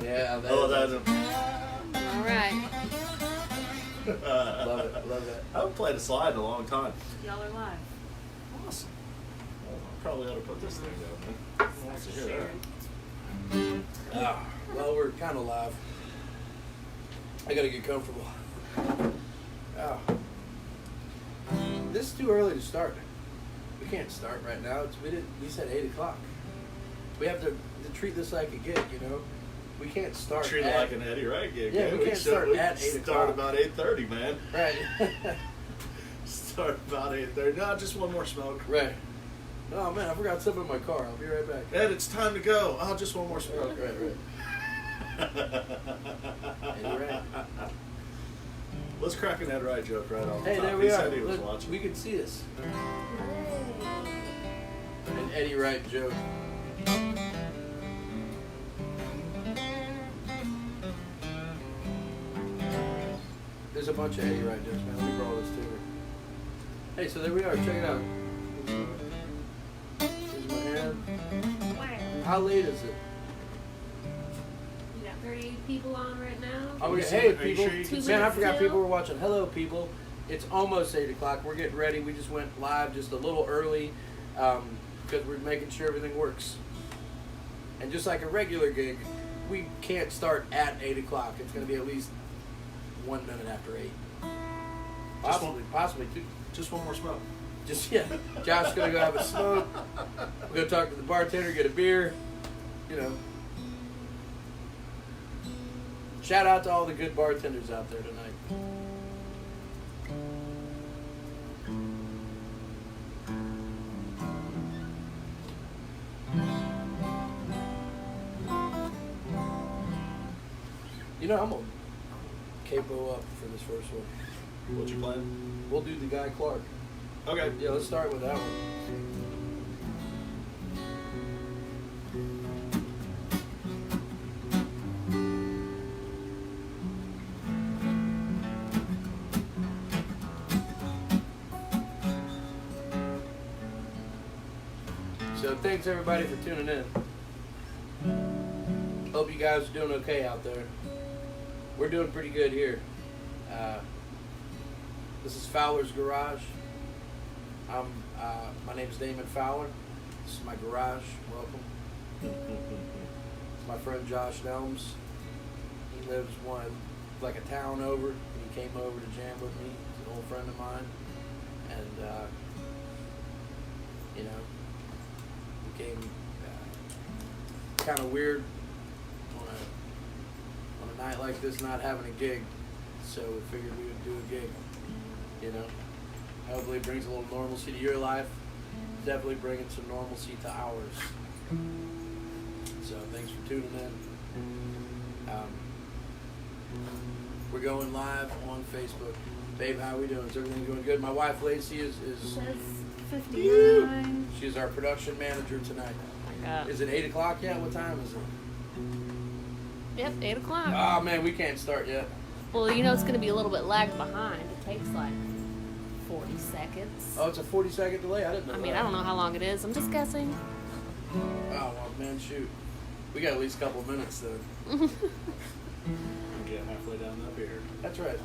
Yeah, Oh, that's All right. love it. Love that. I haven't played a slide in a long time. Y'all are live. Awesome. Well, I probably ought to put this thing down, man. Who wants to hear that? Well, we're kind of live. I gotta get comfortable. This is too early to start. We can't start right now. We said 8 o'clock. We have to treat this like a gig, you know. We can't start. Treat it like an Eddie Wright gig. Yeah, man. we can't start at 8 o'clock. Start about 8:30, man. Right. Start about 8:30. No, just one more smoke. Right. Oh man, I forgot something in my car. I'll be right back. Ed, it's time to go. Oh, just one more smoke. Right. Eddie Wright. Let's crack an Ed Wright joke right off the Hey, top. there we He are. said he was Look, watching. we can see this. An Eddie Wright joke. There's a bunch of Eddie Wright jokes, man. Let me borrow this too. Hey, so there we are. Check it out. Here's my hand. How late is it? You got 38 people on right now. Oh, you hey, sure people. you can see Man, I it forgot still? people were watching. Hello, people. It's almost 8 o'clock. We're getting ready. We just went live just a little early because we're making sure everything works. And just like a regular gig, we can't start at 8 o'clock. It's going to be at least 1 minute after 8. Possibly 2. Just one more smoke. Just, yeah. Josh's going to go have a smoke. We're going to talk to the bartender, get a beer. You know. Shout out to all the good bartenders out there tonight. You know, I'm going to capo up for this first one. What you playing? We'll do the Guy Clark. Okay. Yeah, let's start with that one. So thanks everybody for tuning in. Hope you guys are doing okay out there. We're doing pretty good here. This is Fowler's Garage. My name is Damon Fowler. This is my garage. Welcome. It's my friend Josh Nelms. He lives like a town over. He came over to jam with me. He's an old friend of mine. And, you know, became kind of weird on a night like this not having a gig. So we figured we would do a gig, you know. Hopefully it brings a little normalcy to your life. Definitely bringing some normalcy to ours. So thanks for tuning in. We're going live on Facebook. Babe, how are we doing? Is everything going good? My wife Lacey is Says 59. she's our production manager tonight. Yeah. Is it 8 o'clock yet? What time is it? Yep, 8 o'clock. Oh man, we can't start yet. Well, you know it's going to be a little bit lagged behind. It takes like 40 seconds. Oh, it's a 40-second delay? I didn't know I mean, that. I don't know how long it is. I'm just guessing. Oh, well, man, shoot. We got at least a couple of minutes, then. I'm getting halfway down that beer. That's right.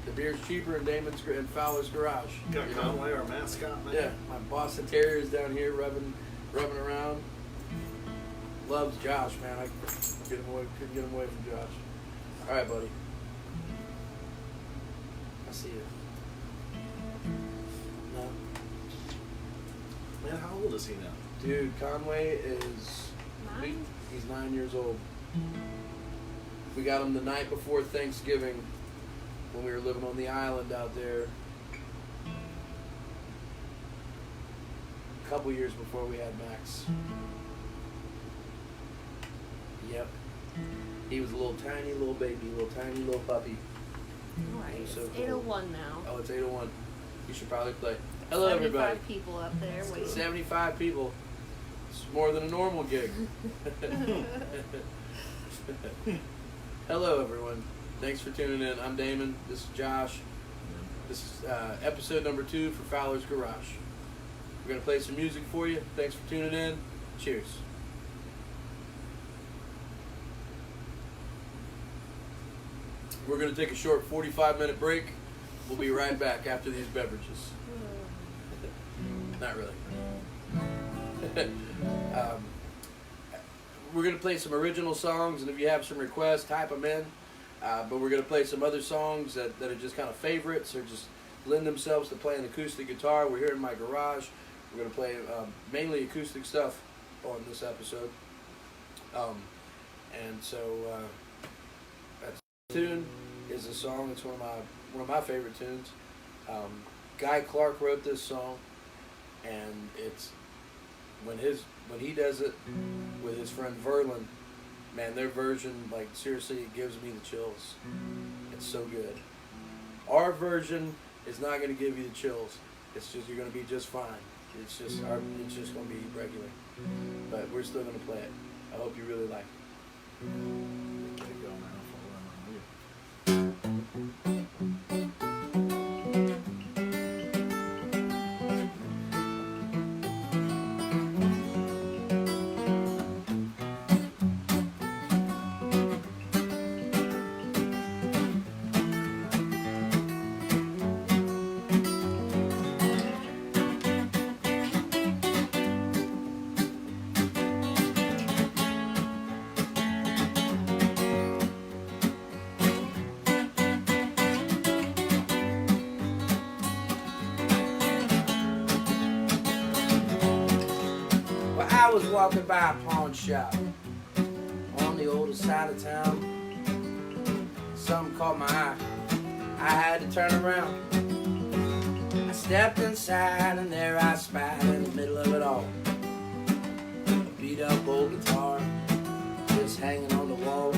The beer's cheaper in in Fowler's Garage. Got you know? Conway, our mascot, man. Yeah, my Boston Terrier is down here rubbing around. Loves Josh, man. I couldn't get him away from Josh. All right, buddy. I see you. No. Man, how old is he now? Dude, Conway is... 9? He's 9 years old. We got him the night before Thanksgiving when we were living on the island out there. A couple years before we had Max. Yep. He was a little tiny little baby, little tiny little puppy. Alright, He's it's so cool. 8:01 now. Oh, it's 8:01. You should probably play. Hello, everybody. 75 people up there waiting. 75 people. It's more than a normal gig. Hello, everyone. Thanks for tuning in. I'm Damon. This is Josh. This is episode number 2 for Fowler's Garage. We're going to play some music for you. Thanks for tuning in. Cheers. We're going to take a short 45-minute break. We'll be right back after these beverages. Not really. We're going to play some original songs, and if you have some requests, type them in. But we're going to play some other songs that are just kind of favorites or just lend themselves to playing acoustic guitar. We're here in my garage. We're going to play mainly acoustic stuff on this episode. And so that tune is a song. It's one of my favorite tunes. Guy Clark wrote this song, and it's when he does it with his friend Verlin. Man, their version, like, seriously, it gives me the chills. It's so good. Our version is not going to give you the chills. It's just, you're going to be just fine. It's just going to be regular. But we're still going to play it. I hope you really like it. Get it going, man. I was walking by a pawn shop on the older side of town. Something caught my eye. I had to turn around. I stepped inside and there I spied in the middle of it all a beat up old guitar just hanging on the wall.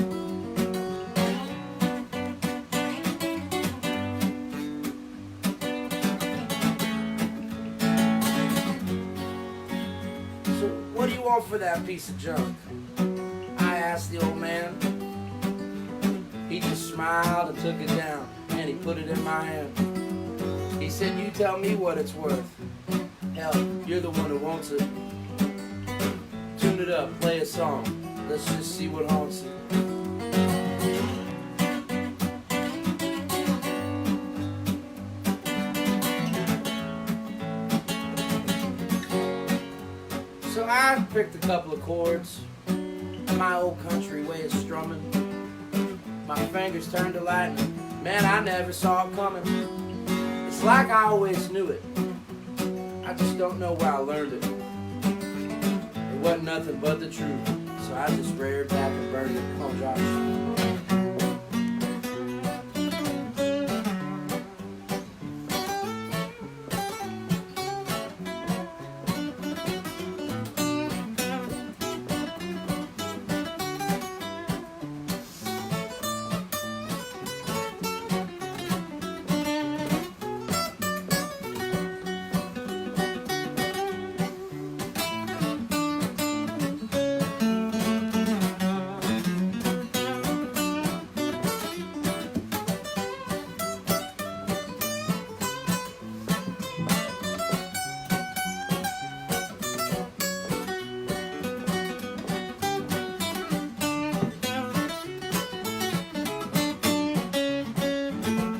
What do you want for that piece of junk? I asked the old man. He just smiled and took it down, and he put it in my hand. He said, you tell me what it's worth. Hell, you're the one who wants it. Tune it up, play a song. Let's just see what haunts it. So I picked a couple of chords, my old country way of strumming. My fingers turned to lightning, man, I never saw it coming. It's like I always knew it, I just don't know where I learned it. It wasn't nothing but the truth, so I just reared back and burned it. Come on, Josh.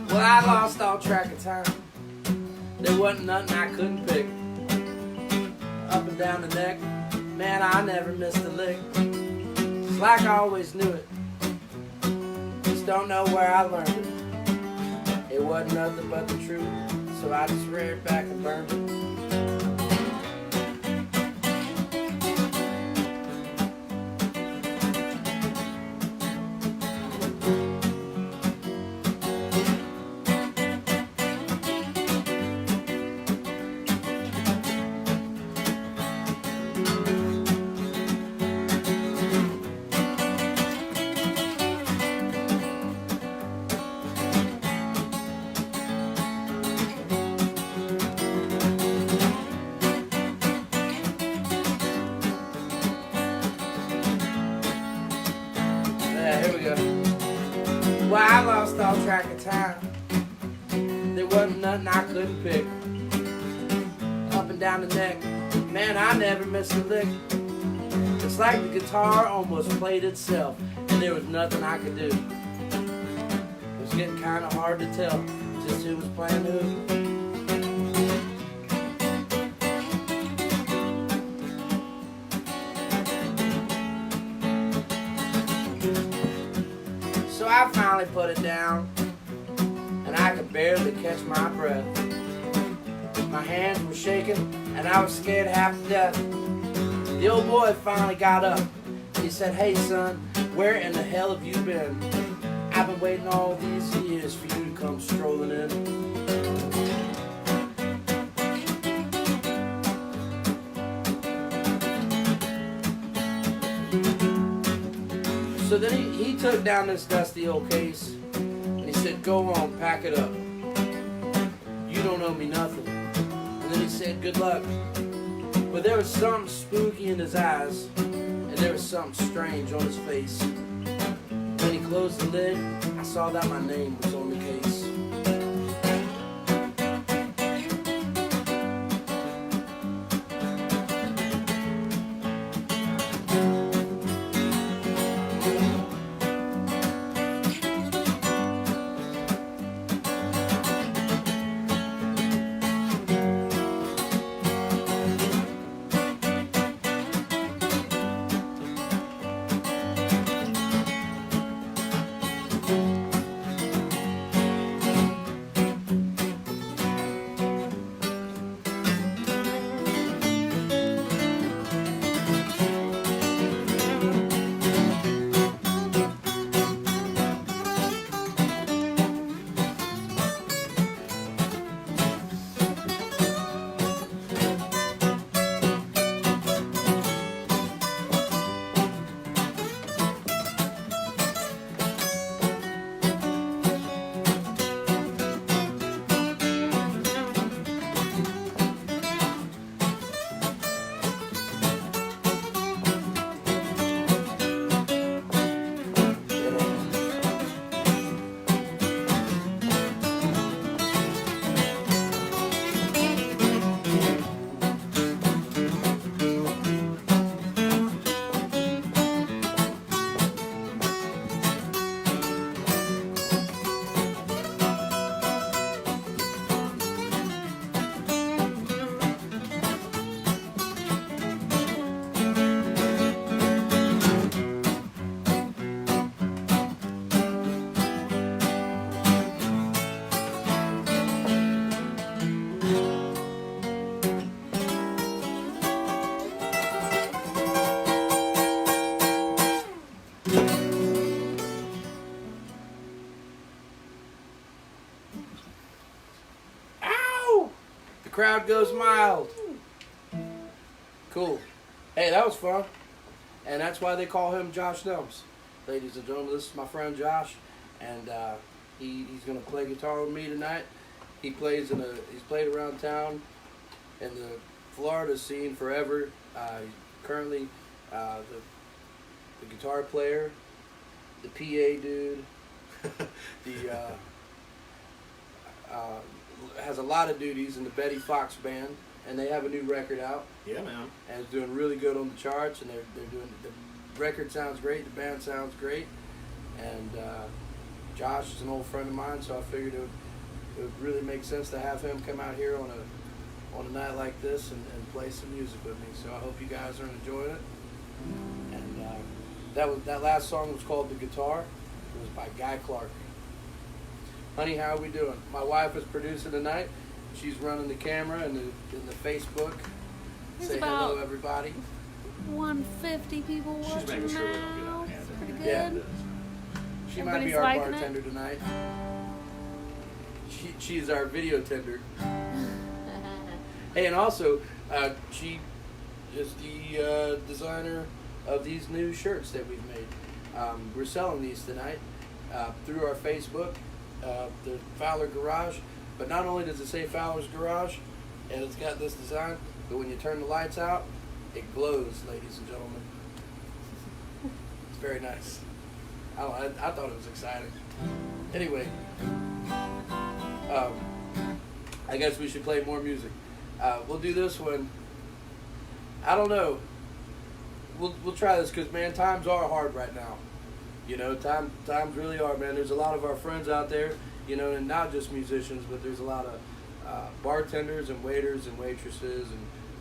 Well, I lost all track of time. There wasn't nothing I couldn't pick. Up and down the neck, man, I never missed a lick. It's like I always knew it. Just don't know where I learned it. It wasn't nothing but the truth, so I just reared back and burned it. Well, I lost all track of time. There wasn't nothing I couldn't pick. Up and down the neck, man, I never missed a lick. It's like the guitar almost played itself, and there was nothing I could do. was getting kind of hard to tell just who was playing who. So I finally put it down, and I could barely catch my breath. My hands were shaking, and I was scared half to death. The old boy finally got up. He said, "Hey son, where in the hell have you been? I've been waiting all these years for you to come strolling in." So then he took down this dusty old case, and he said, "Go on, pack it up. You don't owe me nothing." And then he said, "Good luck." But there was something spooky in his eyes, and there was something strange on his face. When he closed the lid, I saw that my name was on the case. Crowd goes mild. Cool. Hey, that was fun. And that's why they call him Josh Nelms. Ladies and gentlemen, this is my friend Josh, and he's going to play guitar with me tonight. He's played around town in the Florida scene forever. He's currently the guitar player, the PA dude, has a lot of duties in the Betty Fox band, and they have a new record out. Yeah, man. And it's doing really good on the charts, and they're doing, the record sounds great, the band sounds great, and Josh is an old friend of mine, so I figured it would really make sense to have him come out here on a night like this and play some music with me. So I hope you guys are enjoying it. And that last song was called "The Guitar." It was by Guy Clark. Honey, how are we doing? My wife is producing tonight. She's running the camera and the Facebook. There's Say about hello, everybody. 150 people watching She's making sure we don't get now. out handed. Pretty good. Yeah. She might be Everybody's our liking it? bartender tonight. She's our video tender. Hey, and also, she is the designer of these new shirts that we've made. We're selling these tonight through our Facebook, the Fowler Garage. But not only does it say Fowler's Garage, and it's got this design, but when you turn the lights out, it glows, ladies and gentlemen. It's very nice. I thought it was exciting. Anyway, I guess we should play more music. We'll do this one. I don't know. We'll try this because, man, times are hard right now. You know, times really are, man. There's a lot of our friends out there, you know, and not just musicians, but there's a lot of bartenders and waiters and waitresses and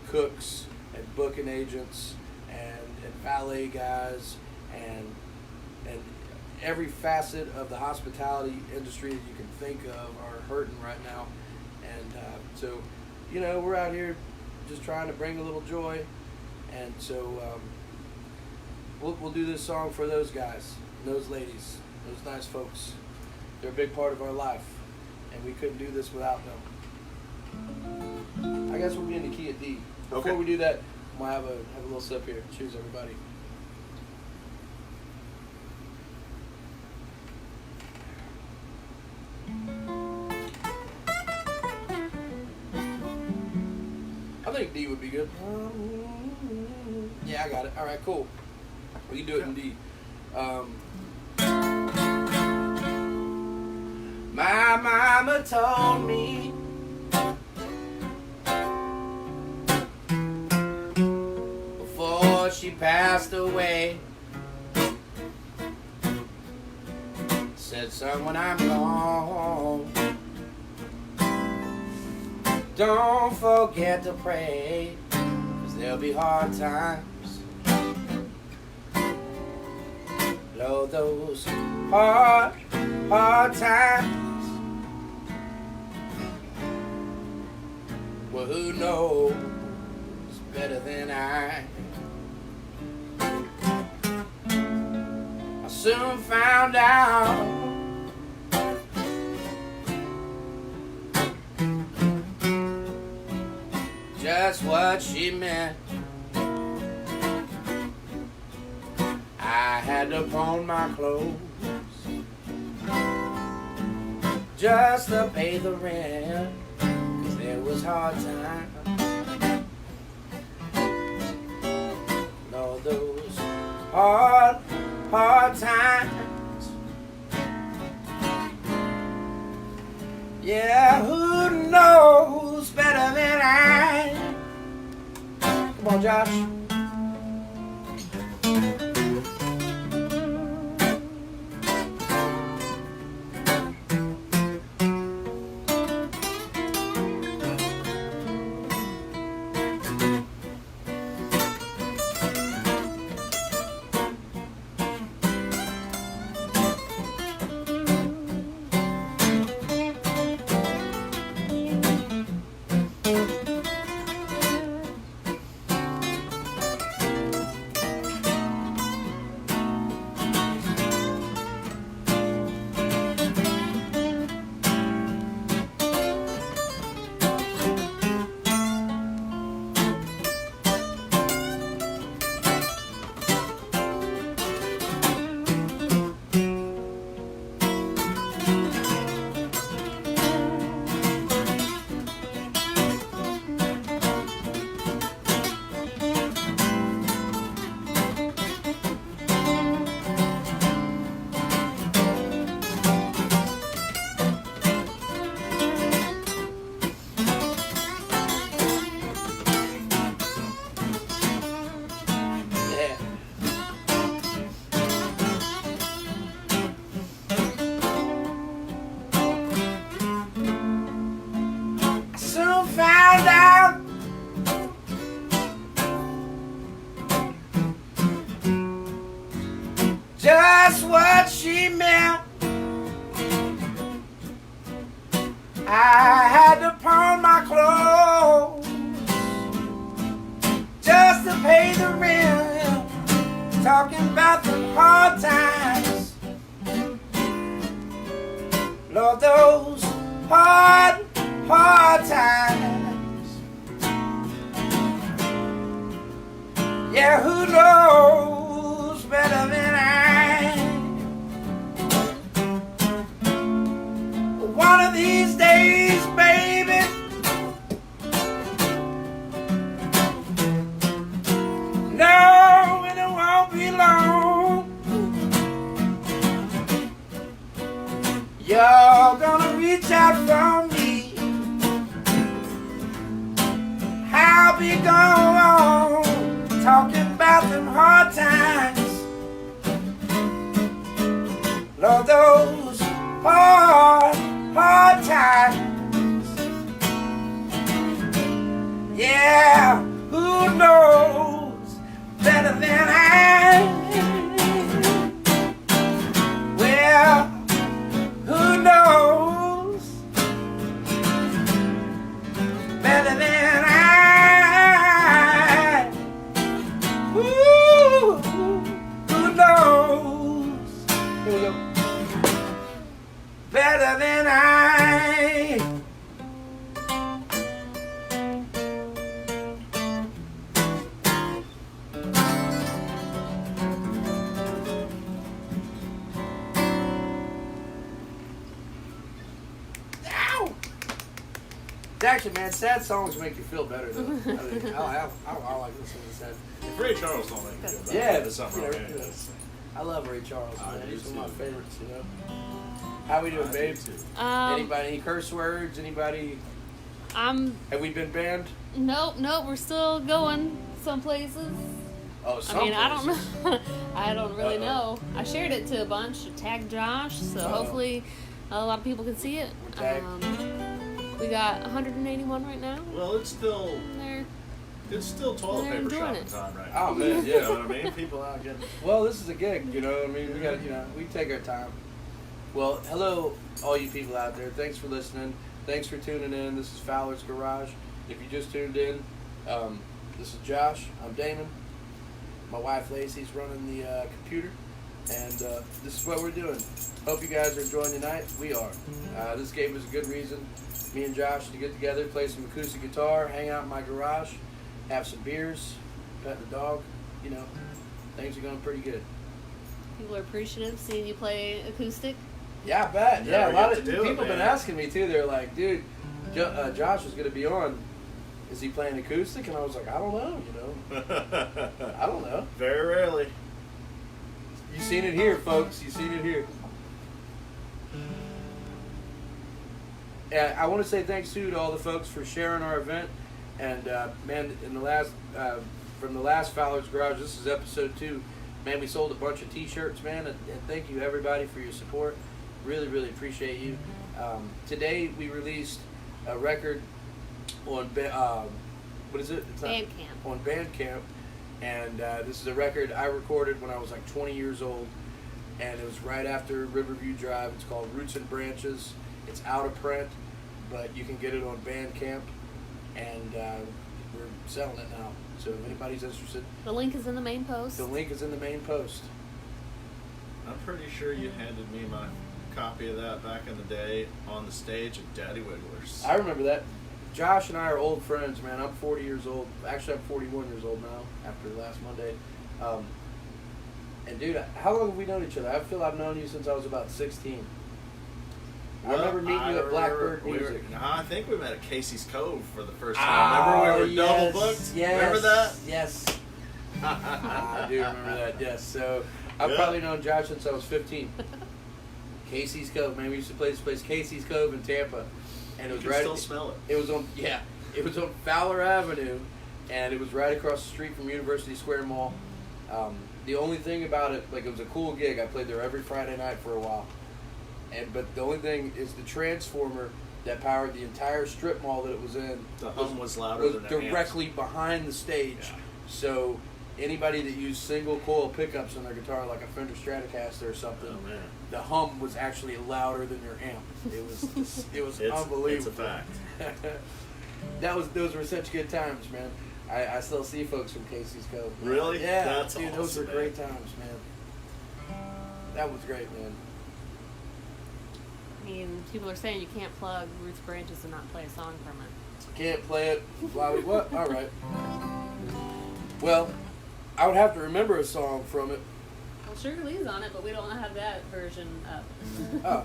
cooks and booking agents and valet guys and every facet of the hospitality industry that you can think of are hurting right now. And so, you know, we're out here just trying to bring a little joy. And so we'll do this song for those guys, those ladies, those nice folks. They're a big part of our life, and we couldn't do this without them. I guess we'll be in the key of D. Before we do that, we'll have a little sip here. Cheers, everybody. I think D would be good. Yeah, I got it. All right, cool. We can do it in D. My mama told me before she passed away, said, son, when I'm gone, don't forget to pray, 'cause there'll be hard times. Lord, those hard times. Well, who knows better than I? I soon found out just what she meant. I had to pawn my clothes just to pay the rent, 'cause there was hard times. Lord, those hard times. Yeah, who knows better than I? Come on, Josh. Just what she meant. I had to pawn my clothes just to pay the rent. Talking about the hard times. Lord, those hard times. Yeah, who knows better than I? One of these days, baby, no, and it won't be long, you're gonna reach out for me. I'll be gone, talking about them hard times. Lord, those hard, hard times. Yeah, who knows better than I? Well, who knows better than I? Ooh, who knows? Here we go. Better than I. Ow! Actually, man, sad songs make you feel better, though. I think I like listening to sad. If Ray Charles don't make you feel better, Yeah, there's something wrong yeah, anyways. I love Ray Charles, I man. do He's one of too. my favorites, you know. How we doing, I babe? do too. Anybody, any curse words? Anybody? Have we been banned? Nope, we're still going some places. Oh, some I mean, I don't places. know. I don't really Uh-oh. know. I shared it to a bunch, tagged Josh, so Uh-oh. hopefully a lot of people can see it. We're tagged. We got 181 right now. Well, it's still toilet They're paper enjoying shopping it. time right Oh, now. man, You know what I mean? People out getting. Well, this is a gig, you know. I mean, we got, we take our time. Well, hello, all you people out there. Thanks for listening. Thanks for tuning in. This is Fowler's Garage. If you just tuned in, this is Josh. I'm Damon. My wife Lacey's running the computer, and this is what we're doing. Hope you guys are enjoying the night. We are. This gave us a good reason, me and Josh, to get together, play some acoustic guitar, hang out in my garage, have some beers, pet the dog. You know, things are going pretty good. People are appreciative seeing you play acoustic. Yeah, I bet. Yeah, a Never lot get of to do it, people have been man. asking me too. They're like, dude, Josh is going to be on. Is he playing acoustic? And I was like, I don't know, you know. I don't know. Very rarely. You seen it here, folks. You seen it here. I want to say thanks too to all the folks for sharing our event. And man, in the last from the last Fowler's Garage, this is episode 2. Man, we sold a bunch of T-shirts, man, and thank you everybody for your support. Really, really appreciate you. Today we released a record on what is it? It's not- Bandcamp. On Bandcamp, and this is a record I recorded when I was like 20 years old, and it was right after Riverview Drive. It's called Roots and Branches. It's out of print, but you can get it on Bandcamp, and we're selling it now. So if anybody's interested, The link is in the main post. the link is in the main post. I'm pretty sure you handed me my copy of that back in the day on the stage at Daddy Wigglers. I remember that. Josh and I are old friends, man. I'm 40 years old. Actually, I'm 41 years old now after last Monday. And dude, how long have we known each other? I feel I've known you since I was about 16. I remember meeting you at Blackbird Music. I think we met at Casey's Cove for the first time. Remember we were double booked? Yes, Remember that? Yes. I do remember that, yes. So I've Yeah. probably known Josh since I was 15. Casey's Cove, man. We used to play this place, Casey's Cove in Tampa. And it was You right. still smell it. It was on, yeah. It was on Fowler Avenue, and it was right across the street from University Square Mall. The only thing about it, like, it was a cool gig. I played there every Friday night for a while. But the only thing is the transformer that powered the entire strip mall that it was in. The hum was louder was than the directly behind the stage. Yeah. So anybody that used single coil pickups on their guitar, like a Fender Stratocaster or something, Oh, man. the hum was actually louder than your amp. It was unbelievable. It's a fact. Those were such good times, man. I still see folks from Casey's Cove. Really? Yeah, That's dude, those were awesome, great man. times, man. That was great, man. I mean, people are saying you can't plug Roots Branches and not play a song from it. Can't play it. Why? What? All right. Well, I would have to remember a song from it. Well, Sugar Lee's on it, but we don't have that version up. Oh.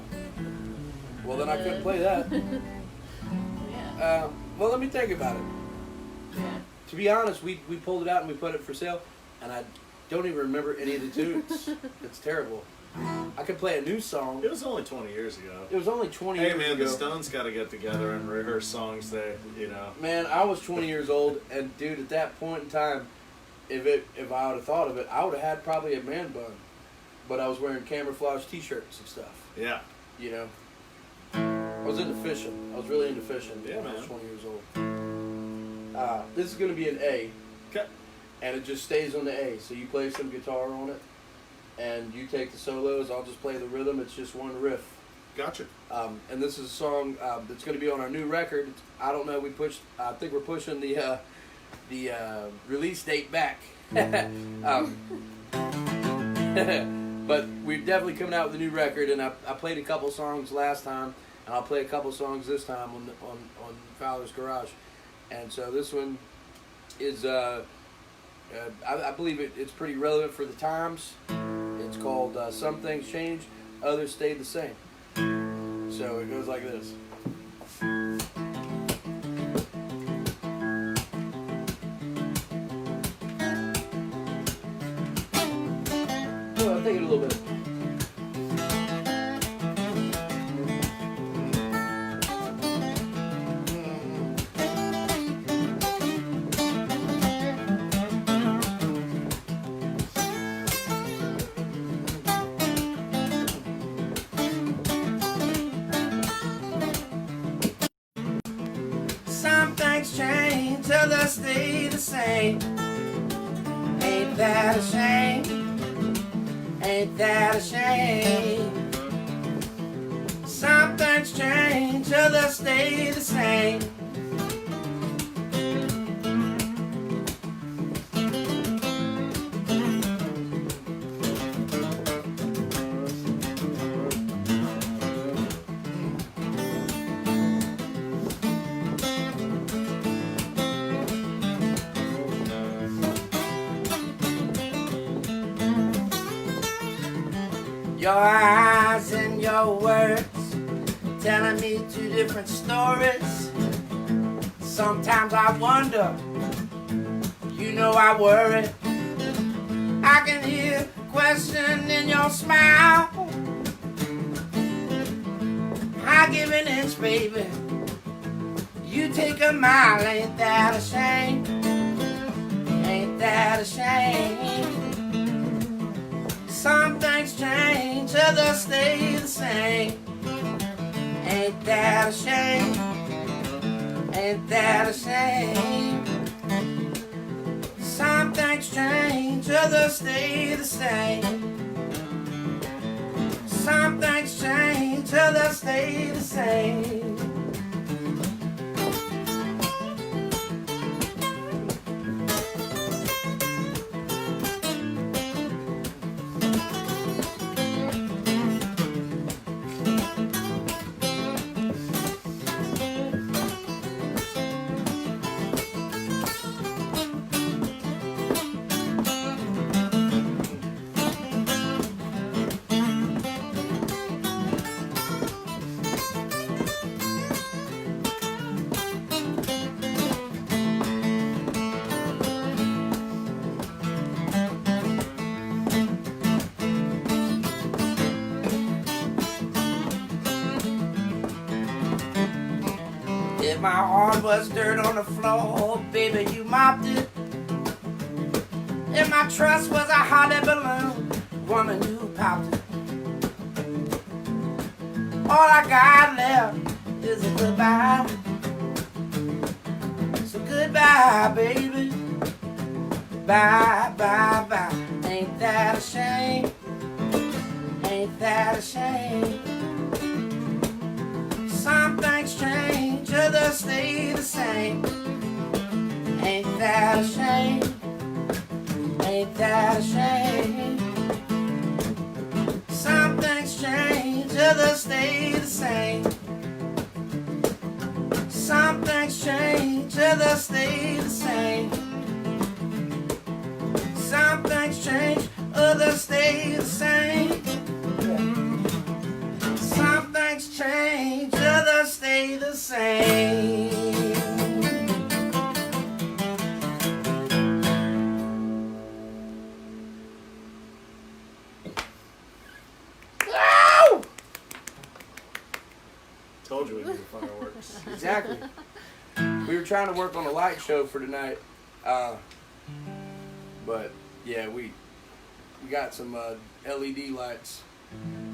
Well, then I couldn't play that. Yeah. Well, let me think about it. Yeah. To be honest, we pulled it out and we put it for sale, and I don't even remember any of the tunes. It's terrible. I could play a new song. It was only 20 years ago. It was only 20 Hey, years man, ago. the Stones got to get together and rehearse songs there, you know. Man, I was 20 years old, and dude, at that point in time, if I would have thought of it, I would have had probably a man bun. but I was wearing camouflage T-shirts and stuff. Yeah. You know, I was into fishing. I was really into fishing Yeah, when I man. was 20 years old. This is going to be an A, Okay. and it just stays on the A. So you play some guitar on it, and you take the solos. I'll just play the rhythm. It's just one riff. Gotcha. And this is a song that's going to be on our new record. I don't know. I think we're pushing the release date back. But we're definitely coming out with a new record, and I played a couple songs last time, and I'll play a couple songs this time on Fowler's Garage. And so this one is, I believe it's pretty relevant for the times. It's called Some Things Change, Others Stay the Same. So it goes like this. Oh, I'll take it a little bit. Some things change, others stay the same. Ain't that a shame? Ain't that a shame? Some things change, others stay the same. Your eyes and your words telling me two different stories. Sometimes I wonder, you know I worry. I can hear question in your smile. I give an inch, baby. You take a mile. Ain't that a shame? Ain't that a shame? Some things change, others stay the same. Ain't that a shame? Ain't that a shame? Some things change, others stay the same. Some things change, others stay the same. If my heart was dirt on the floor, baby, you mopped it. If my trust was a hot air balloon, woman, you popped it. All I got left is a goodbye. So goodbye, baby. Bye, bye, bye. Ain't that a shame? Ain't that a shame? Some things change, others stay the same. Ain't that a shame? Ain't that a shame? Some things change, others stay the same. Some things change, others stay the same. Some things change, others stay the same. Some things change, others stay the same. Woo! Told you we'd do fireworks. Exactly. We were trying to work on a light show for tonight, but yeah, we got some LED lights.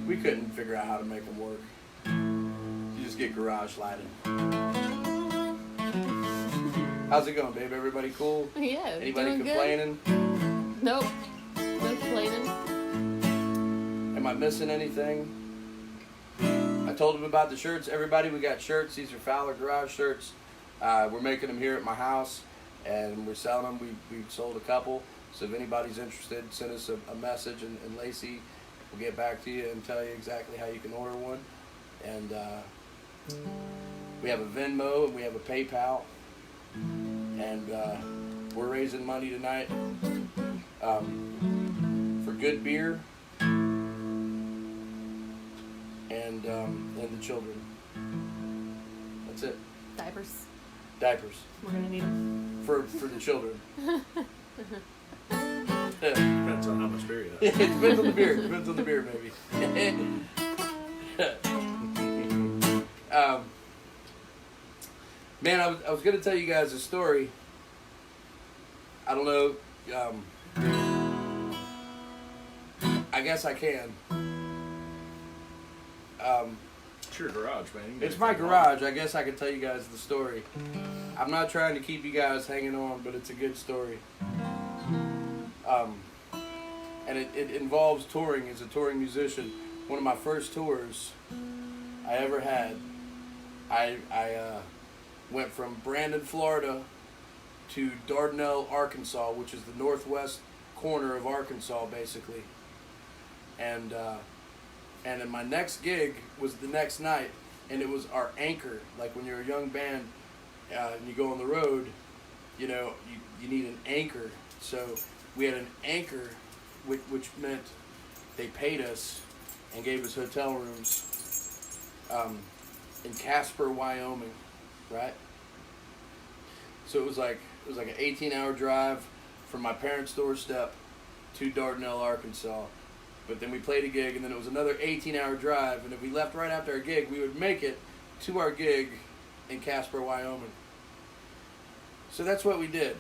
We couldn't figure out how to make them work. You just get garage lighting. How's it going, babe? Everybody cool? Yeah. Anybody doing complaining? Good? Nope. No complaining. Am I missing anything? I told him about the shirts. Everybody, we got shirts. These are Fowler garage shirts. We're making them here at my house, and we're selling them. We've sold a couple. So if anybody's interested, send us a message, and Lacey will get back to you and tell you exactly how you can order one. And we have a Venmo and we have a PayPal. And we're raising money tonight for good beer and the children. That's it. Diapers. Diapers We're gonna need them. for the children. Depends on how much beer you have. It depends on the beer. Depends on the beer, maybe. Man, I was going to tell you guys a story. I don't know. I guess I can. It's your garage, man. You can It's do my anything you garage. I guess I can tell you guys the story. I'm not trying to keep you guys hanging on, but it's a good story. And it involves touring as a touring musician. One of my first tours I ever had, I went from Brandon, Florida to Dardanelle, Arkansas, which is the northwest corner of Arkansas, basically. And then my next gig was the next night, and it was our anchor. Like when you're a young band and you go on the road, you know, you need an anchor. So we had an anchor, which meant they paid us and gave us hotel rooms in Casper, Wyoming, right? So it was like an 18-hour drive from my parents' doorstep to Dardanelle, Arkansas. But then we played a gig, and then it was another 18-hour drive. And if we left right after our gig, we would make it to our gig in Casper, Wyoming. So that's what we did.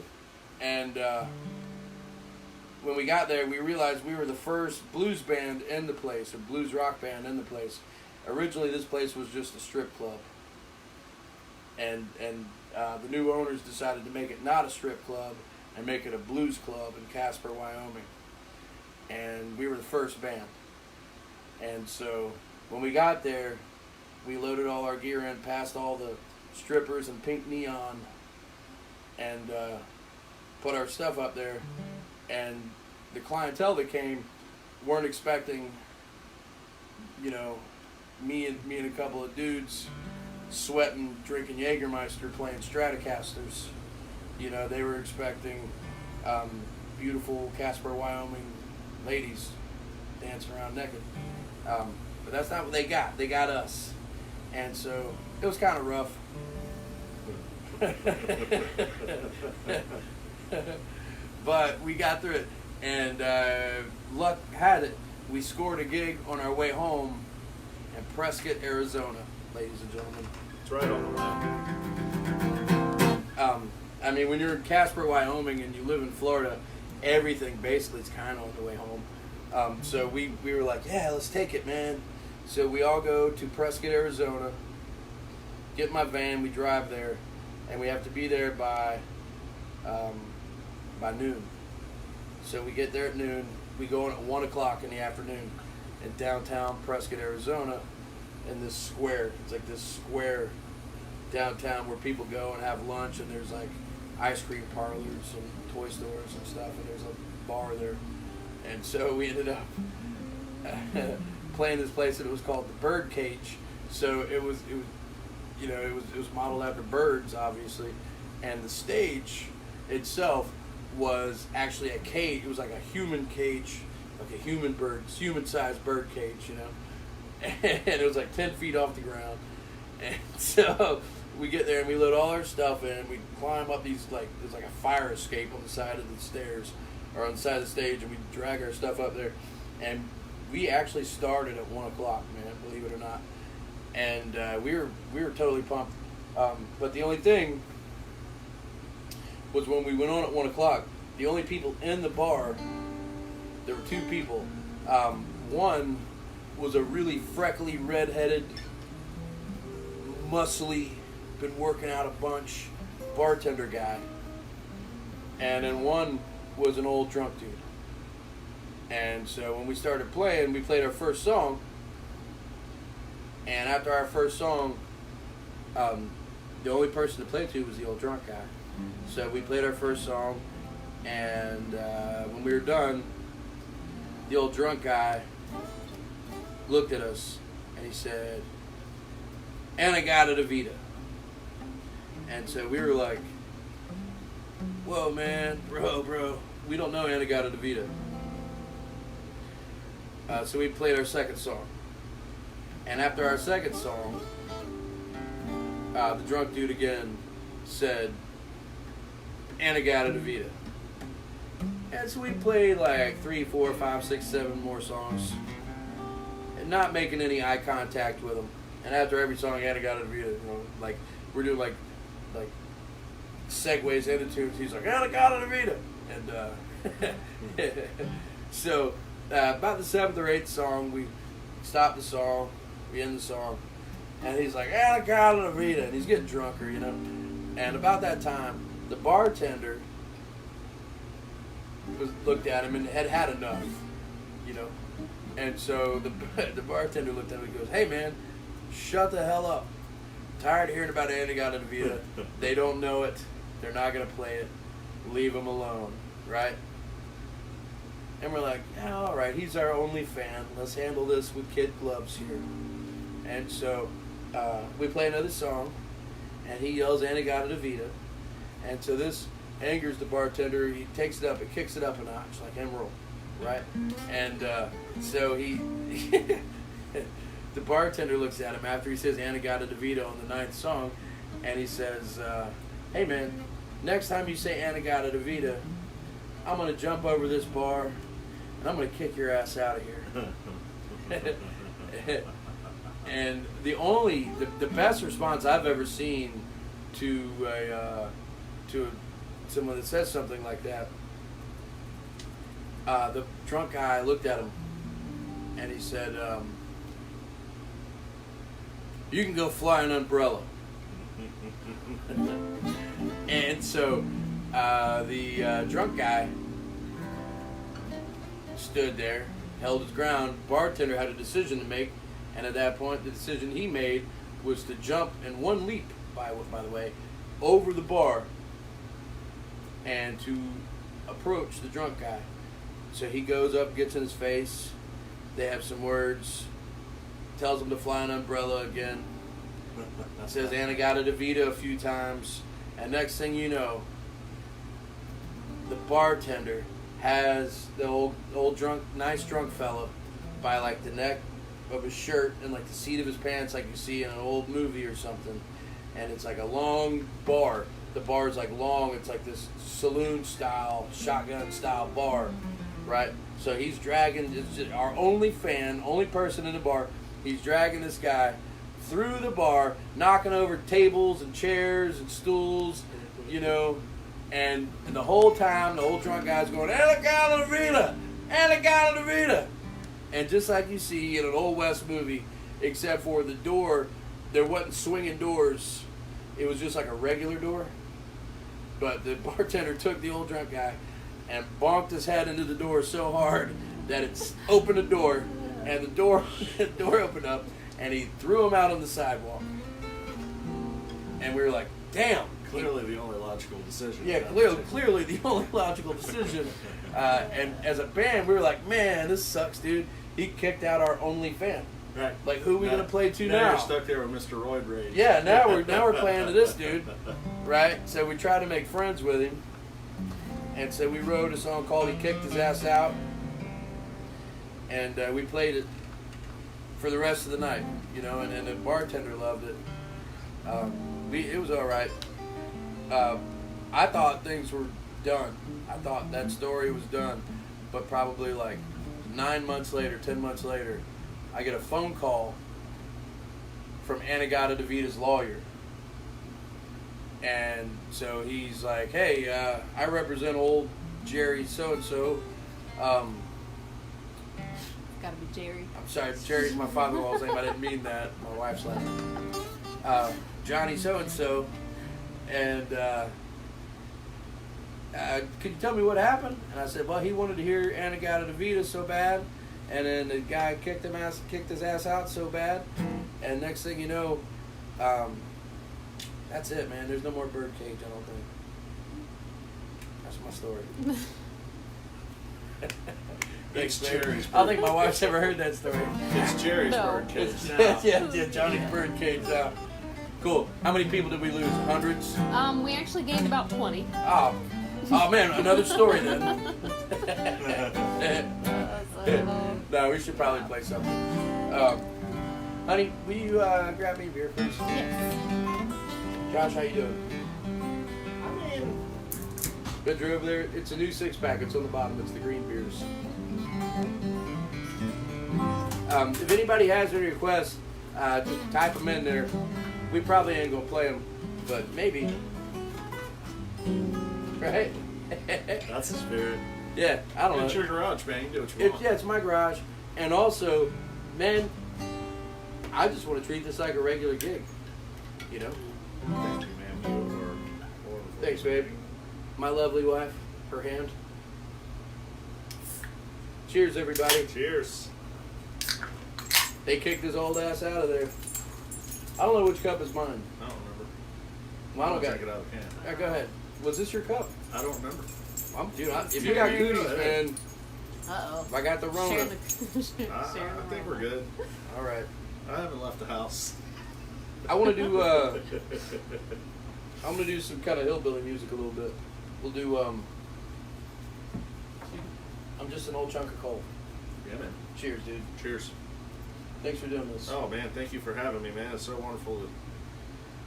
And when we got there, we realized we were the first blues band in the place, or blues rock band in the place. Originally, this place was just a strip club. And the new owners decided to make it not a strip club and make it a blues club in Casper, Wyoming. And we were the first band. And so when we got there, we loaded all our gear in, past all the strippers and pink neon, and put our stuff up there. And the clientele that came weren't expecting, you know, me and a couple of dudes sweating, drinking Jägermeister, playing Stratocasters. You know, they were expecting beautiful Casper, Wyoming ladies dancing around naked. But that's not what they got. They got us. And so it was kind of rough. But we got through it. And luck had it. We scored a gig on our way home in Prescott, Arizona, ladies and gentlemen. It's right on the line. I mean, when you're in Casper, Wyoming, and you live in Florida, everything basically is kind of on the way home. So we were like, yeah, let's take it, man. So we all go to Prescott, Arizona, get my van, we drive there, and we have to be there by noon. So we get there at noon. We go in at 1 o'clock in the afternoon in downtown Prescott, Arizona, in this square. It's like this square downtown where people go and have lunch, and there's like ice cream parlors and toy stores and stuff, and there's a bar there. And so we ended up playing this place that was called the Bird Cage. So it was modeled after birds, obviously, and the stage itself was actually a cage. It was like a human cage, like a human-sized bird cage, you know. And it was like 10 feet off the ground. And so we get there and we load all our stuff in. We climb up these, like, there's like a fire escape on the side of the stairs, or on the side of the stage, and we drag our stuff up there. And we actually started at 1 o'clock, man, believe it or not. And we were totally pumped. But the only thing was when we went on at 1 o'clock, the only people in the bar there were two people. One was a really freckly, redheaded, muscly, been working out a bunch bartender guy. And then one was an old drunk dude. And so when we started playing, we played our first song. And after our first song, the only person to play to was the old drunk guy. So we played our first song, and when we were done, the old drunk guy looked at us and he said, "Anagata Davida." And so we were like, "Whoa, man, bro, we don't know Anagata Davida." So we played our second song. And after our second song, the drunk dude again said, "Anagata Davida." And so we played like 3, 4, 5, 6, 7 more songs, and not making any eye contact with him. And after every song, Anagata Davida, you know, like we're doing like segues into tunes. He's like, "Anagata Davida," and so about the 7th or 8th song, we stop the song, we end the song, and he's like, "Anagata Davida," and he's getting drunker, you know. And about that time, the bartender looked at him and had enough, you know. And so the bartender looked at him and goes, "Hey man, shut the hell up. Tired of hearing about Anagata Davida. They don't know it. They're not going to play it. Leave them alone," right? And we're like, "Yeah, all right, he's our only fan. Let's handle this with kid gloves here." And so we play another song, and he yells Anagata Davida. And so this angers the bartender. He takes it up, it kicks it up a notch, like Emerald, right? And so he, the bartender looks at him after he says Anagata Davida on the 9th song, and he says, "Hey man, next time you say Anagata Davida, I'm going to jump over this bar, and I'm going to kick your ass out of here." And the best response I've ever seen to someone that says something like that, the drunk guy looked at him and he said, "You can go fly an umbrella." And so the drunk guy stood there, held his ground. Bartender had a decision to make, and at that point, the decision he made was to jump in one leap, by the way, over the bar and to approach the drunk guy. So he goes up, gets in his face. They have some words. Tells him to fly an umbrella again. Says Anagata Davida a few times. And next thing you know, the bartender has the old drunk, nice drunk fella by like the neck of his shirt and like the seat of his pants, like you see in an old movie or something. And it's like a long bar. The bar is like long. It's like this saloon style, shotgun style bar, right? So he's dragging our only fan, only person in the bar. He's dragging this guy through the bar, knocking over tables and chairs and stools, you know. And the whole time, the old drunk guy's going, "Anagata Davida! Anagata Davida!" And just like you see in an Old West movie, except for the door, there wasn't swinging doors. It was just like a regular door. But the bartender took the old drunk guy and bonked his head into the door so hard that it opened the door, and the door opened up, and he threw him out on the sidewalk. And we were like, "Damn!" Clearly, the only logical decision. Yeah, clearly the only logical decision. And as a band, we were like, "Man, this sucks, dude. He kicked out our only fan. Right. Like, who are we gonna play to now?" You're stuck there with Mr. Roid Rage. Yeah, now we're playing to this dude, right? So we tried to make friends with him, and so we wrote a song called "He Kicked His Ass Out," and we played it for the rest of the night, you know. And the bartender loved it. It was all right. I thought things were done. I thought that story was done, but probably like 9 months later, 10 months later, I get a phone call from Anagata Davida's lawyer. And so he's like, "Hey, I represent old Jerry so-and-so. gotta be Jerry. I'm sorry, Jerry's my father-in-law's name. I didn't mean that. My wife's last name. Johnny so-and-so. And could you tell me what happened? And I said, well, he wanted to hear Anagata Vita so bad. And then the guy kicked his ass out so bad. And next thing you know, that's it, man. There's no more birdcage, I don't think. That's my story. It's Jerry's I don't think my wife's ever heard that story. It's Jerry's No. birdcage It's, now. yeah, Johnny's birdcage now. Cool. How many people did we lose? Hundreds? We actually gained about 20. Oh man, another story then. No, we should probably play something. Honey, will you grab me a beer first? Yes. Josh, how you doing? I mean, Good drew over there. It's a new 6-pack. It's on the bottom. It's the green beers. If anybody has any requests, just type them in there. We probably ain't gonna play them, but maybe. Right? that's the spirit. Yeah, I don't know. It's your garage, man. You can do what you want. Yeah, it's my garage. And also, man, I just want to treat this like a regular gig. You know? Thank you, man. You are wonderful. Thanks, babe. My lovely wife, her hand. Cheers, everybody. Cheers. They kicked his old ass out of there. I don't know which cup is mine. I don't remember. Well, I don't Take got it out of the can. Yeah, go ahead. Was this your cup? I don't remember. If you got Yeah, cooties, go ahead. man, Uh-oh. if I got the Rona. Share the I think we're good. All right. I haven't left the house. I want to do. I'm gonna do some kind of hillbilly music a little bit. We'll do. I'm just an old chunk of coal. Yeah, man. Cheers, dude. Cheers. Thanks for doing this. Oh, man. Thank you for having me, man. It's so wonderful to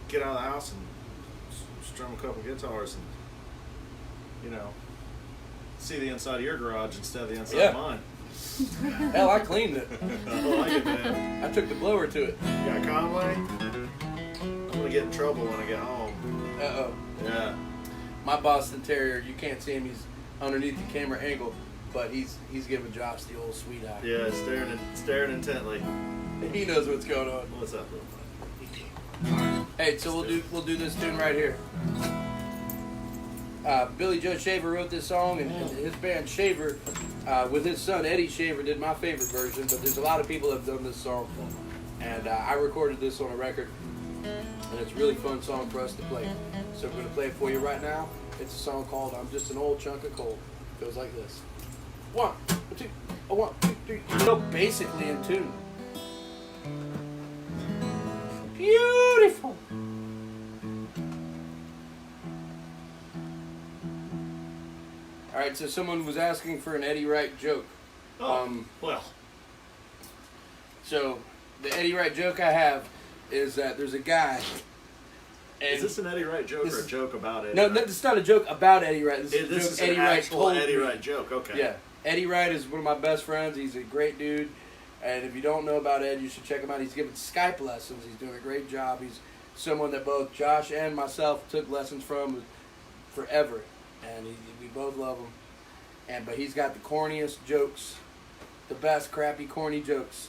get out of the house and strum a couple guitars and, you know, see the inside of your garage instead of the inside of mine. Hell, I cleaned it. I like it, man. I took the blower to it. You got Conway? I'm going to get in trouble when I get home. Uh-oh. Yeah. My Boston Terrier, you can't see him. He's underneath the camera angle, but he's giving Josh the old sweet eye. Yeah, staring intently. He knows what's going on. What's up, little Hey, so we'll do this tune right here. Billy Joe Shaver wrote this song, and his band Shaver, with his son Eddie Shaver, did my favorite version. But there's a lot of people that have done this song, and I recorded this on a record, and it's a really fun song for us to play. So I'm going to play it for you right now. It's a song called "I'm Just an Old Chunk of Coal." It goes like this: 1, 2, 1, 2, 3. You know, basically in tune. Beautiful. All right, so someone was asking for an Eddie Wright joke. Oh, well. So the Eddie Wright joke I have is that there's a guy. And Is this an Eddie Wright joke or a joke about Eddie No, Wright? it's not a joke about Eddie Wright. This is a This joke is Eddie an Wright actual told Eddie me. Wright joke. Okay. Yeah, Eddie Wright is one of my best friends. He's a great dude. And if you don't know about Ed, you should check him out. He's giving Skype lessons. He's doing a great job. He's someone that both Josh and myself took lessons from forever. And we both love him. But he's got the corniest jokes, the best crappy corny jokes.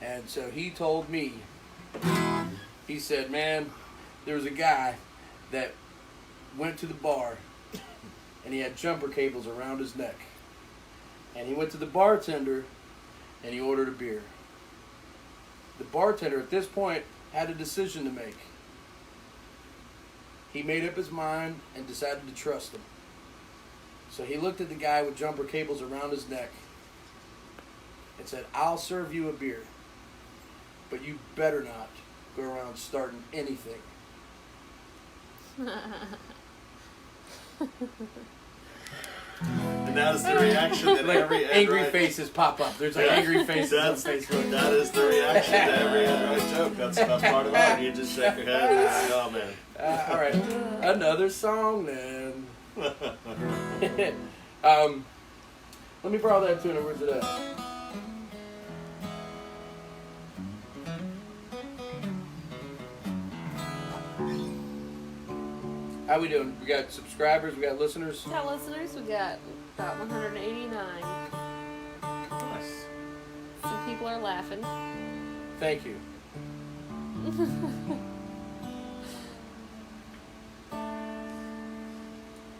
And so he told me, he said, man, there was a guy that went to the bar and he had jumper cables around his neck. And he went to the bartender and he ordered a beer. The bartender at this point had a decision to make. He made up his mind and decided to trust him. So he looked at the guy with jumper cables around his neck and said, I'll serve you a beer, but you better not go around starting anything. And that is the reaction that every Ed Angry Wright- faces pop up. There's like angry faces on Facebook. That is the reaction to every Ed Wright joke. That's part of it. You just shake your head and say, oh, man. All right, another song then. Let me borrow that tune. Where's it at? How we doing? We got subscribers. We got listeners. Got listeners. We got about 189. Nice. Some people are laughing. Thank you.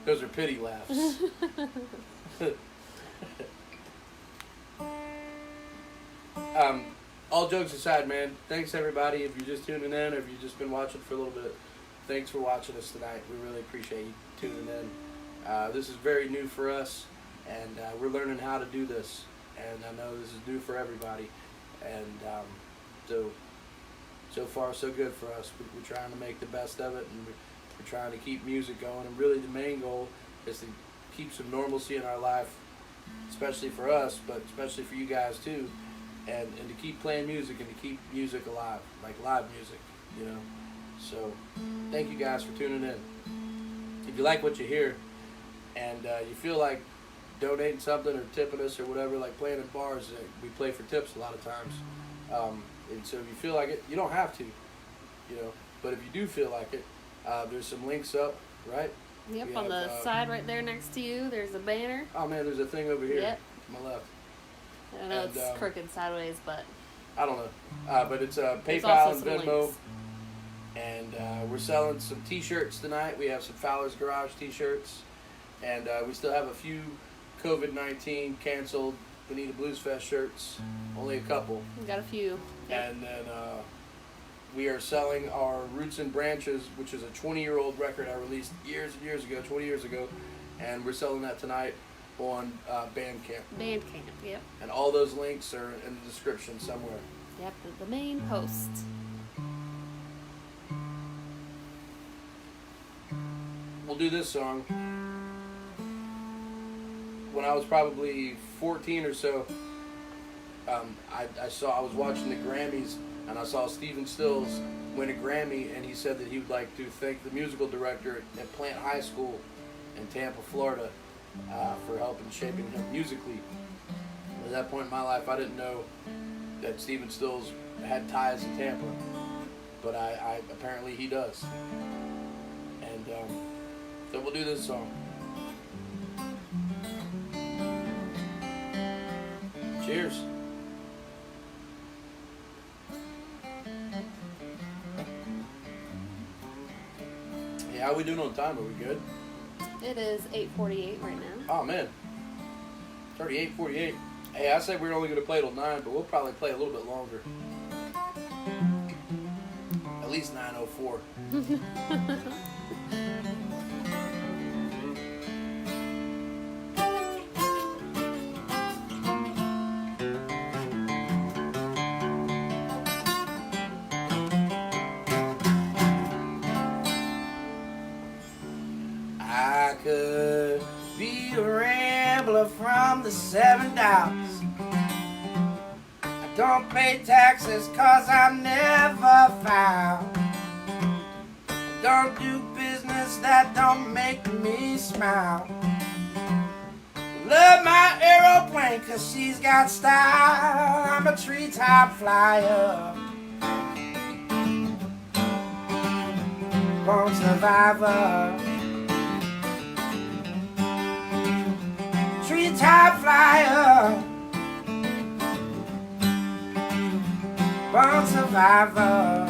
Those are pity laughs. All jokes aside, man, thanks everybody. If you're just tuning in or if you've just been watching for a little bit, thanks for watching us tonight. We really appreciate you tuning in. This is very new for us, and we're learning how to do this. And I know this is new for everybody. And so far, so good for us. We're trying to make the best of it, and we're trying to keep music going. And really the main goal is to keep some normalcy in our life, especially for us, but especially for you guys too. And to keep playing music and to keep music alive, like live music, you know. So thank you guys for tuning in. If you like what you hear and you feel like donating something or tipping us or whatever, like playing in bars, we play for tips a lot of times. And so if you feel like it, you don't have to, you know. But if you do feel like it, there's some links up, right? Yep, We on have, the side right there next to you, there's a banner. Oh man, there's a thing over here Yep. to my left. I know And, it's crooked sideways, but I don't know, but it's there's PayPal also and some Venmo, links. and we're selling some T-shirts tonight. We have some Fowler's Garage T-shirts, and we still have a few COVID-19 canceled Bonita Blues Fest shirts, only a couple, We got a few. Yep. and then we are selling our Roots and Branches, which is a 20-year-old record I released years and years ago, 20 years ago, and we're selling that tonight on Bandcamp. Bandcamp, yep. And all those links are in the description somewhere. Yep, the main post. We'll do this song. When I was probably 14 or so, I was watching the Grammys, and I saw Stephen Stills win a Grammy, and he said that he would like to thank the musical director at Plant High School in Tampa, Florida, for helping shaping him musically. At that point in my life, I didn't know that Stephen Stills had ties in Tampa, but I apparently he does. And so we'll do this song. Cheers. Hey, how we doing on time? Are we good? It is 8:48 right now. Oh man, it's already 8:48. Hey, I said we were only going to play till 9, but we'll probably play a little bit longer. At least 9:04. I could be a rambler from the 7 Dials. I don't pay taxes 'cause I never filed. I don't do business that don't make me smile. Love my aeroplane 'cause she's got style. I'm a treetop flyer, born survivor. Treetop flyer, born survivor.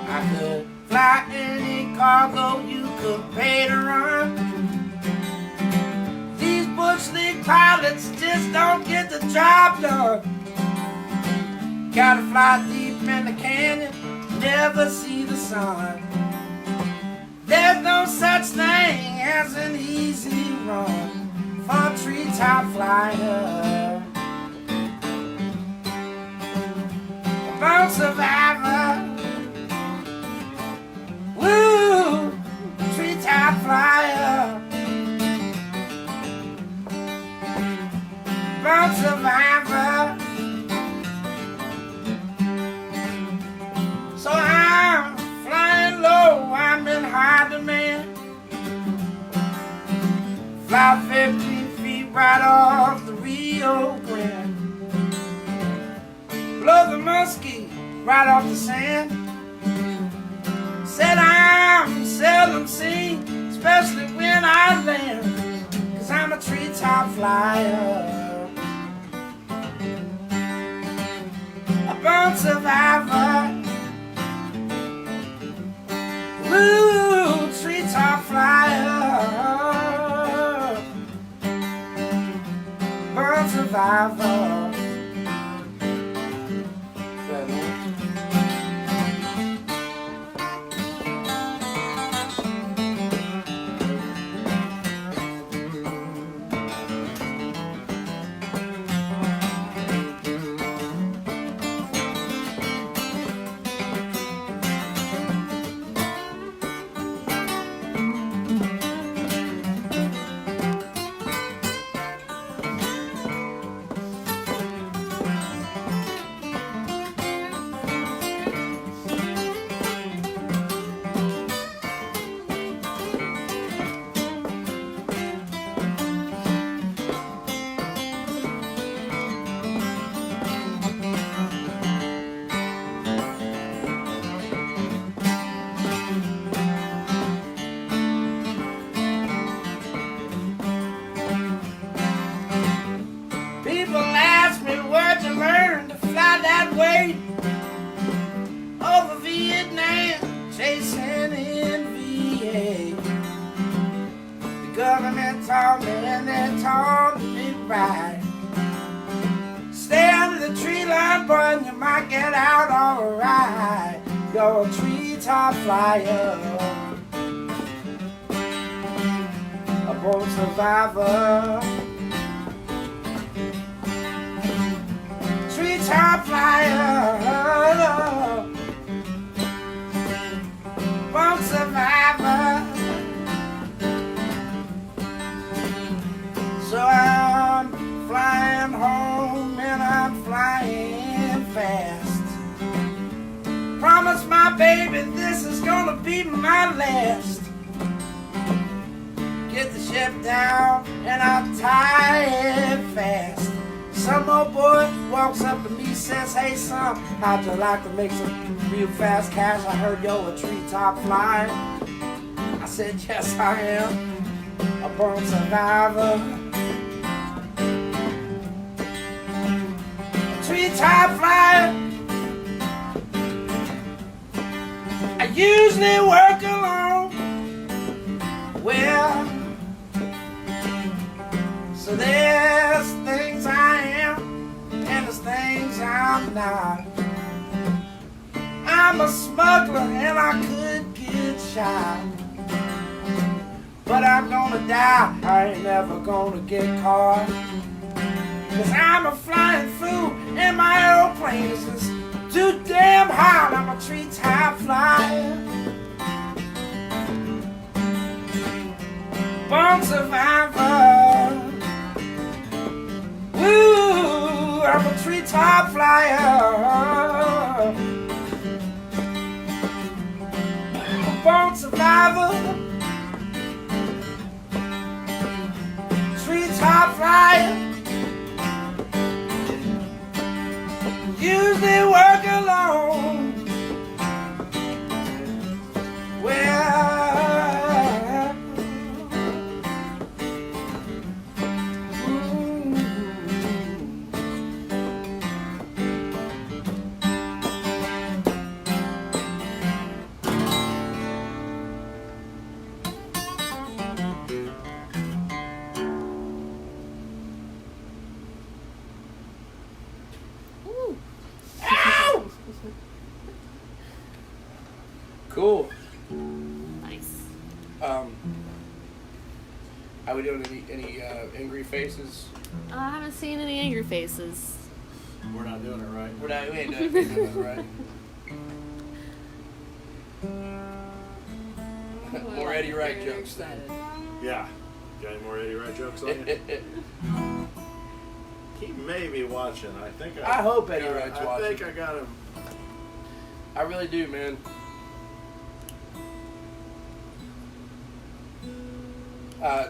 I could fly any cargo you could pay to run. These bush league pilots just don't get the job done. Gotta fly deep in the canyon, never see the sun. There's no such thing as an easy run for a treetop flyer, a born survivor. Woo, treetop flyer, born survivor. So I'm flying low, I'm in high demand. Fly 15 feet right off the Rio Grande. Blow the muskie right off the sand. Said I'm seldom seen, especially when I land, 'cause I'm a treetop flyer, a born survivor. Woo, treetop flyer, born survivor. People ask me where'd you learn to fly that way over Vietnam, chasing in VA. The government taught me and they taught me right. Stay under the tree line, boy, and you might get out alright. You're a treetop flyer, a born survivor. Treetop flyer, born survivor. So I'm flying home and I'm flying fast. Promise my baby this is gonna be my last. Get the ship down and I'll tie it fast. Some old boy walks up to me, says, "Hey son, how'd you like to make some real fast cash? I heard you're a treetop flyer." I said, "Yes, I am, a born survivor, a treetop flyer. I usually work alone. Well, so there's things I am and there's things I'm not. I'm a smuggler and I could get shot, but I'm gonna die, I ain't never gonna get caught. 'Cause I'm a flying fool and my aeroplane is just too damn hot. I'm a treetop flyer, born survivor. Woo, I'm a treetop flyer, a born survivor. Treetop flyer, usually work alone. Well, Cool. Nice. Are we doing any angry faces? I haven't seen any angry faces. We're not doing it right. We ain't doing anything right. More Eddie Wright jokes then. Yeah. Got any more Eddie Wright jokes on you? He may be watching. I think. I hope Eddie Wright's watching. I think I got him. I really do, man.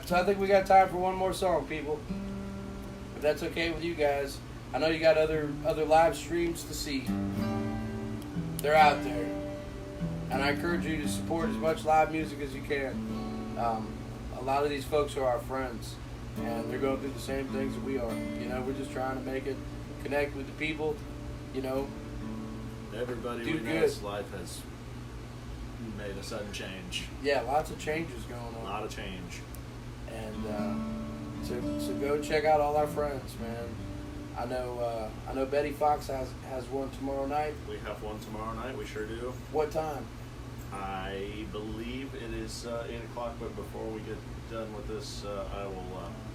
So I think we got time for one more song, people. If that's okay with you guys. I know you got other live streams to see. They're out there. And I encourage you to support as much live music as you can. A lot of these folks are our friends. and they're going through the same things that we are. You know, we're just trying to make it, connect with the people. You know, Everybody do we good. know's life has made a sudden change. Yeah, lots of changes going A on. lot of change. And so go check out all our friends, man. I know Betty Fox has one tomorrow night. We have one tomorrow night. We sure do. What time? I believe it is 8 o'clock, but before we get done with this, I will.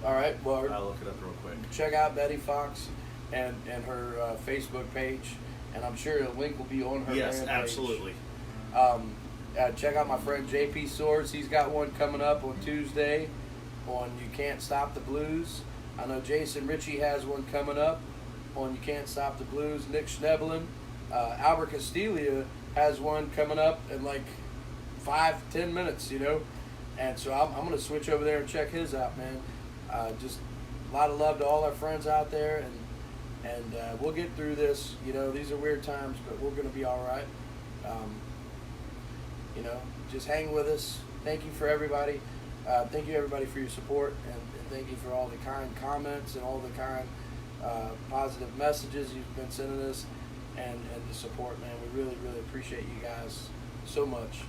All right, well, I'll look it up real quick. check out Betty Fox and her Facebook page, and I'm sure a link will be on her. Yes, fan page. absolutely. Check out my friend JP Swords. He's got one coming up on Tuesday on You Can't Stop the Blues. I know Jason Ritchie has one coming up on You Can't Stop the Blues. Nick Schnebelen. Albert Castilla has one coming up in like 5-10 minutes, you know. And so I'm going to switch over there and check his out, man. Just a lot of love to all our friends out there, and we'll get through this. You know, these are weird times, but we're going to be all right. You know, just hang with us. Thank you for everybody. Thank you everybody for your support, and thank you for all the kind comments and all the kind positive messages you've been sending us, and the support, man. We really, really appreciate you guys so much.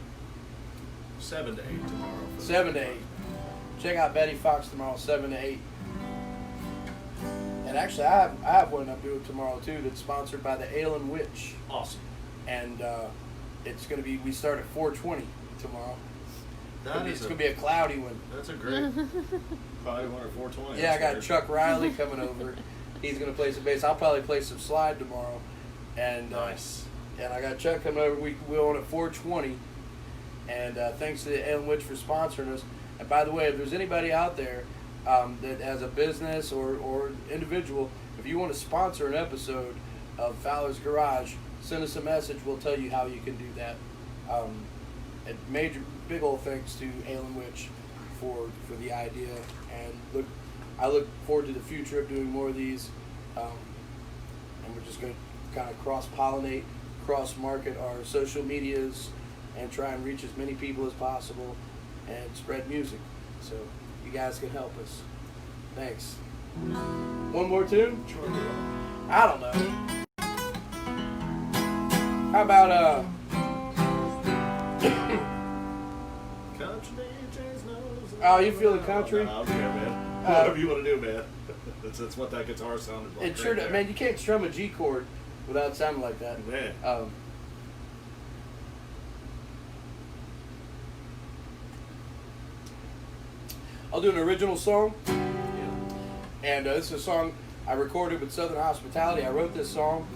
7 to 8 tomorrow. 7 to 8. Check out Betty Fox tomorrow, 7 to 8. And actually, I have one I'm doing tomorrow too that's sponsored by the Ale and Witch, Awesome. and it's going to be. We start at 4:20 tomorrow. It's That going to be a cloudy one. That's a great. Probably 1 or 420. Yeah, I got Chuck Riley coming over. He's going to play some bass. I'll probably play some slide tomorrow. And Nice. and I got Chuck coming over. We're on at 4:20. And thanks to the Ale and Witch for sponsoring us. And by the way, if there's anybody out there that has a business or individual, if you want to sponsor an episode of Fowler's Garage, send us a message. We'll tell you how you can do that. And big old thanks to Ale and Witch for the idea. And I look forward to the future of doing more of these. And we're just going to kind of cross-pollinate, cross-market our social medias, and try and reach as many people as possible and spread music. So you guys can help us. Thanks. One more tune? Sure. I don't know. How about Country DJs knows. Oh, you feel the country? No, okay, man. Whatever you want to do, man. That's what that guitar sounded like. it sure right there. man, you can't strum a G chord without sounding like that. Man. I'll do an original song. Yeah. And this is a song I recorded with Southern Hospitality. I wrote this song,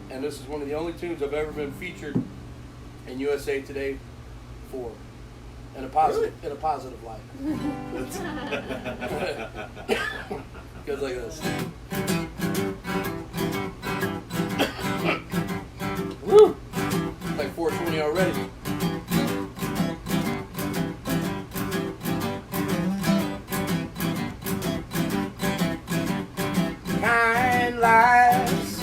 and this is one of the only tunes I've ever been featured in USA Today for, in a positive light. Goes like this. Woo! Like 420 already. Kind lies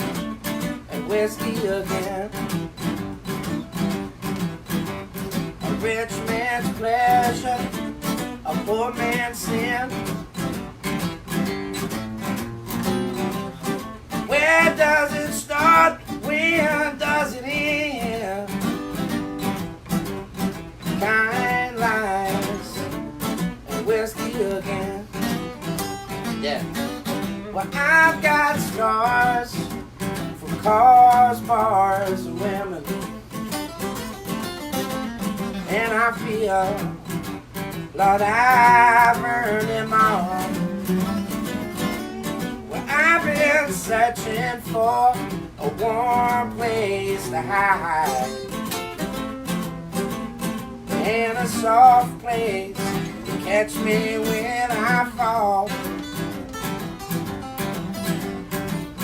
and whiskey again. A rich man's pleasure, a poor man's sin. Where does it start? When does it end? Kind lies and whiskey again. Yeah. Well, I've got scars from cars, bars, and women, and I feel, Lord, I've earned them all. Well, I've been searching for a warm place to hide, and a soft place to catch me when I fall.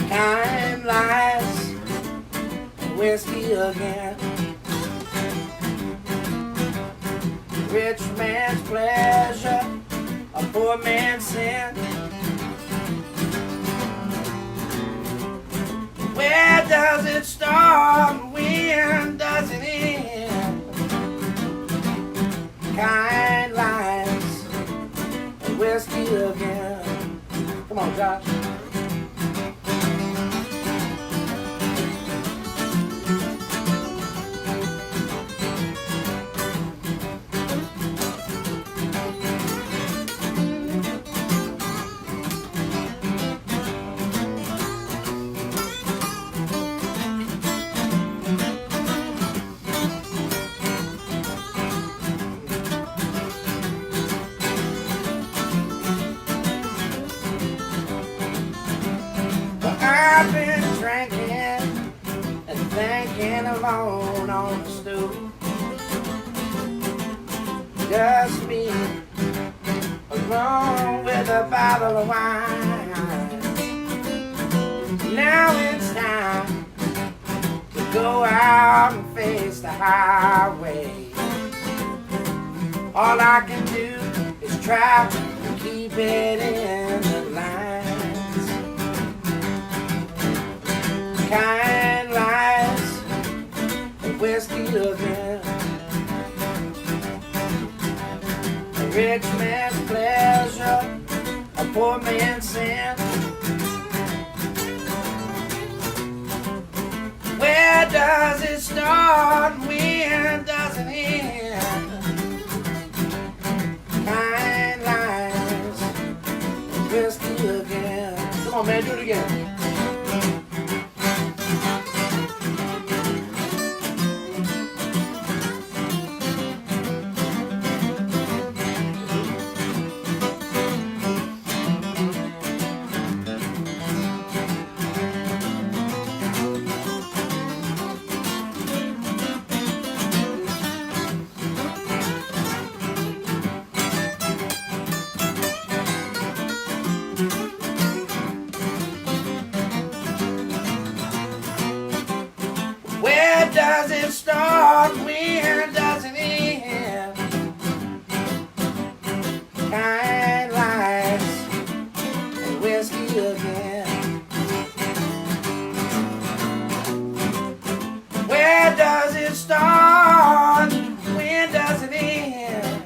Kind lies, whiskey again. Rich man's pleasure, a poor man's sin. Where does it start? When does it end? Kind lies, whiskey again. Come on, Josh. I've been drinking and thinking alone on the stool. Just me alone with a bottle of wine. Now it's time to go out and face the highway. All I can do is try to keep it in the lines. Kind lies, a whiskey again. A rich man's pleasure, a poor man's sin. Where does it start? When does it end? Kind lies, a whiskey again. Come on, man, do it again. Where does it start? When does it end? Kind lies and whiskey again. Where does it start? When does it end?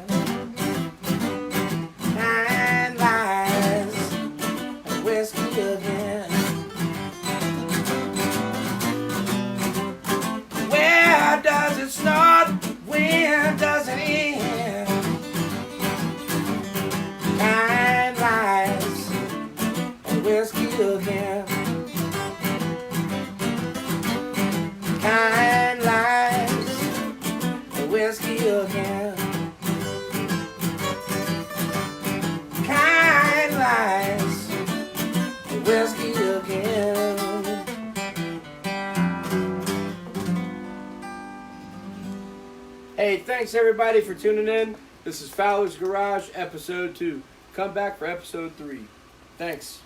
Kind lies and whiskey again. Where does it start? When does it end? Kind lies and whiskey again. Kind lies and whiskey again. Kind lies and whiskey again. Hey, thanks everybody for tuning in. This is Fowler's Garage, episode 2. Come back for episode 3. Thanks.